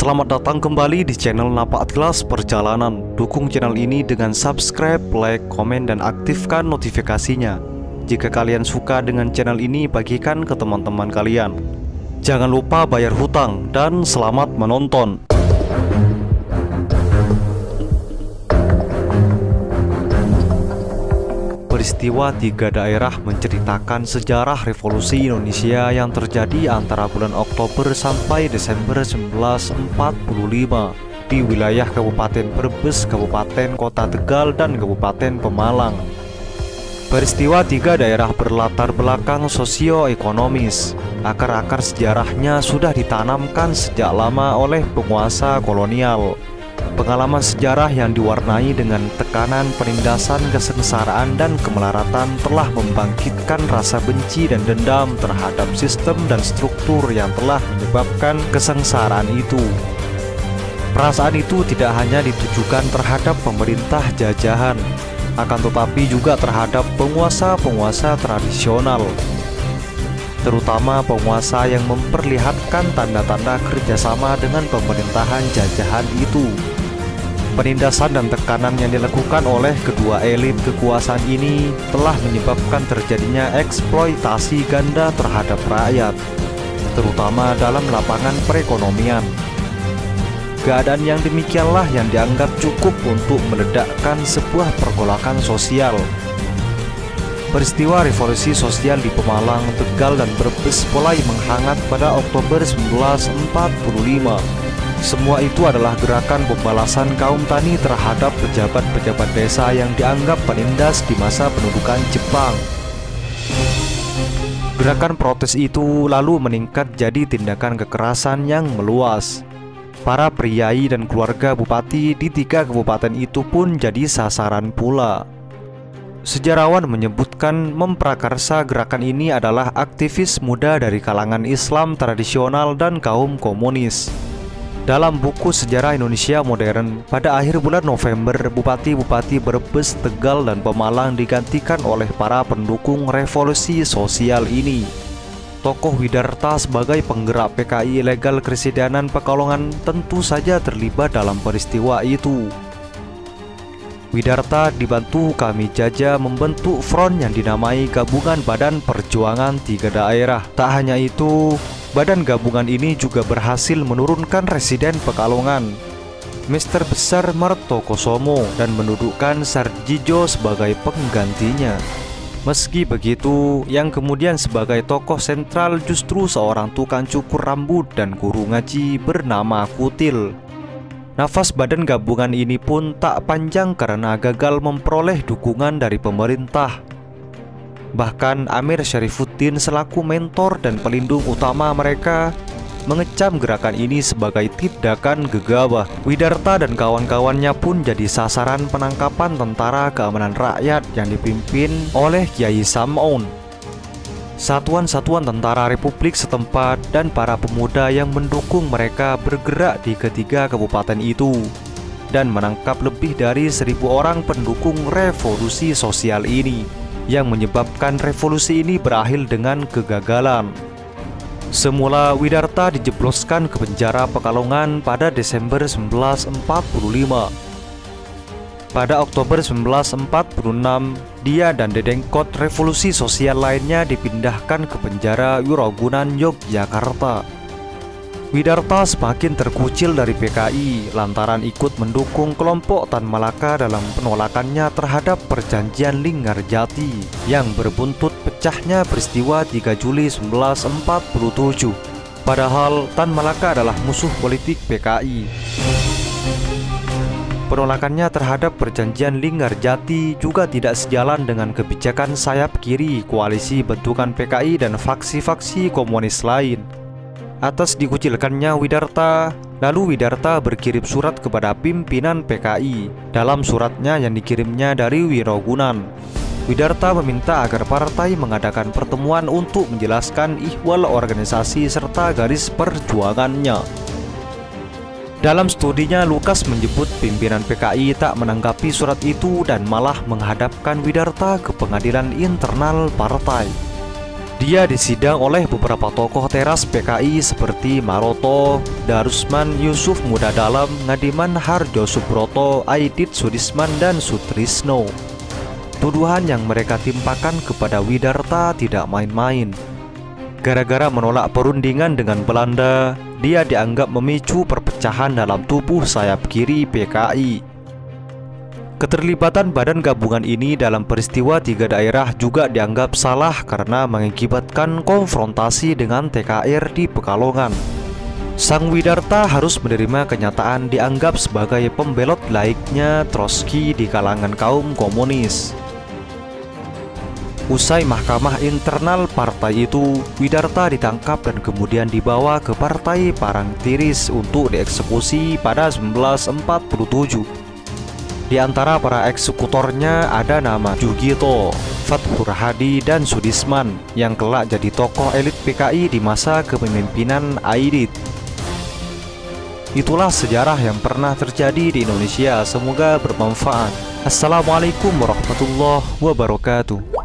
Selamat datang kembali di channel Napa Atlas Perjalanan. Dukung channel ini dengan subscribe, like, komen, dan aktifkan notifikasinya. Jika kalian suka dengan channel ini, bagikan ke teman-teman kalian. Jangan lupa bayar hutang, dan selamat menonton. Peristiwa tiga daerah menceritakan sejarah revolusi Indonesia yang terjadi antara bulan Oktober sampai Desember 1945 di wilayah Kabupaten Brebes, Kabupaten Kota Tegal, dan Kabupaten Pemalang. Peristiwa tiga daerah berlatar belakang sosioekonomis. Akar-akar sejarahnya sudah ditanamkan sejak lama oleh penguasa kolonial. Pengalaman sejarah yang diwarnai dengan tekanan, penindasan, kesengsaraan, dan kemelaratan telah membangkitkan rasa benci dan dendam terhadap sistem dan struktur yang telah menyebabkan kesengsaraan itu. Perasaan itu tidak hanya ditujukan terhadap pemerintah jajahan, akan tetapi juga terhadap penguasa-penguasa tradisional, terutama penguasa yang memperlihatkan tanda-tanda kerjasama dengan pemerintahan jajahan itu. Penindasan dan tekanan yang dilakukan oleh kedua elit kekuasaan ini telah menyebabkan terjadinya eksploitasi ganda terhadap rakyat, terutama dalam lapangan perekonomian. Keadaan yang demikianlah yang dianggap cukup untuk meledakkan sebuah pergolakan sosial. Peristiwa revolusi sosial di Pemalang, Tegal, dan Brebes mulai menghangat pada Oktober 1945. Semua itu adalah gerakan pembalasan kaum tani terhadap pejabat-pejabat desa yang dianggap penindas di masa pendudukan Jepang. Gerakan protes itu lalu meningkat jadi tindakan kekerasan yang meluas. Para priai dan keluarga bupati di tiga kabupaten itu pun jadi sasaran pula. Sejarawan menyebutkan memprakarsa gerakan ini adalah aktivis muda dari kalangan Islam tradisional dan kaum komunis. Dalam buku Sejarah Indonesia Modern, pada akhir bulan November, bupati-bupati Brebes, Tegal, dan Pemalang digantikan oleh para pendukung revolusi sosial ini. Tokoh Widarta sebagai penggerak PKI ilegal Kresidenan Pekalongan tentu saja terlibat dalam peristiwa itu. Widarta dibantu Kamijaja membentuk front yang dinamai Gabungan Badan Perjuangan Tiga Daerah. Tak hanya itu, badan gabungan ini juga berhasil menurunkan Residen Pekalongan, Mister Besar Martokusumo, dan mendudukkan Sarjijo sebagai penggantinya. Meski begitu, yang kemudian sebagai tokoh sentral justru seorang tukang cukur rambut dan guru ngaji bernama Kutil. Nafas badan gabungan ini pun tak panjang karena gagal memperoleh dukungan dari pemerintah. Bahkan Amir Syarifuddin selaku mentor dan pelindung utama mereka mengecam gerakan ini sebagai tindakan gegabah. Widarta dan kawan-kawannya pun jadi sasaran penangkapan Tentara Keamanan Rakyat yang dipimpin oleh Kiai Sam'un, satuan-satuan tentara Republik setempat, dan para pemuda yang mendukung mereka bergerak di ketiga kabupaten itu dan menangkap lebih dari 1.000 orang pendukung revolusi sosial ini, yang menyebabkan revolusi ini berakhir dengan kegagalan. Semula Widarta dijebloskan ke penjara Pekalongan pada Desember 1945. Pada Oktober 1946, dia dan dedengkot revolusi sosial lainnya dipindahkan ke penjara Wirogunan, Yogyakarta. Widarta semakin terkucil dari PKI lantaran ikut mendukung kelompok Tan Malaka dalam penolakannya terhadap perjanjian Linggarjati yang berbuntut pecahnya peristiwa 3 Juli 1947. Padahal Tan Malaka adalah musuh politik PKI. Penolakannya terhadap perjanjian Linggarjati juga tidak sejalan dengan kebijakan sayap kiri koalisi bentukan PKI dan faksi-faksi komunis lain. Atas dikucilkannya Widarta, lalu Widarta berkirim surat kepada pimpinan PKI. Dalam suratnya yang dikirimnya dari Wirogunan, Widarta meminta agar partai mengadakan pertemuan untuk menjelaskan ihwal organisasi serta garis perjuangannya. Dalam studinya, Lukas menyebut pimpinan PKI tak menanggapi surat itu dan malah menghadapkan Widarta ke pengadilan internal partai. Dia disidang oleh beberapa tokoh teras PKI seperti Maroto, Darusman, Yusuf Muda Dalam, Ngadiman Harjo Subroto, Aidit Sudisman, dan Sutrisno. Tuduhan yang mereka timpakan kepada Widarta tidak main-main. Gara-gara menolak perundingan dengan Belanda, dia dianggap memicu perpecahan dalam tubuh sayap kiri PKI. Keterlibatan badan gabungan ini dalam peristiwa 3 daerah juga dianggap salah karena mengakibatkan konfrontasi dengan TKR di Pekalongan. Sang Widarta harus menerima kenyataan dianggap sebagai pembelot laiknya Trotsky di kalangan kaum komunis. Usai mahkamah internal partai itu, Widarta ditangkap dan kemudian dibawa ke Partai Parangtritis untuk dieksekusi pada 1947. Di antara para eksekutornya ada nama Jugito, Fathur Hadi, dan Sudisman yang kelak jadi tokoh elit PKI di masa kepemimpinan Aidit. Itulah sejarah yang pernah terjadi di Indonesia. Semoga bermanfaat. Assalamualaikum warahmatullahi wabarakatuh.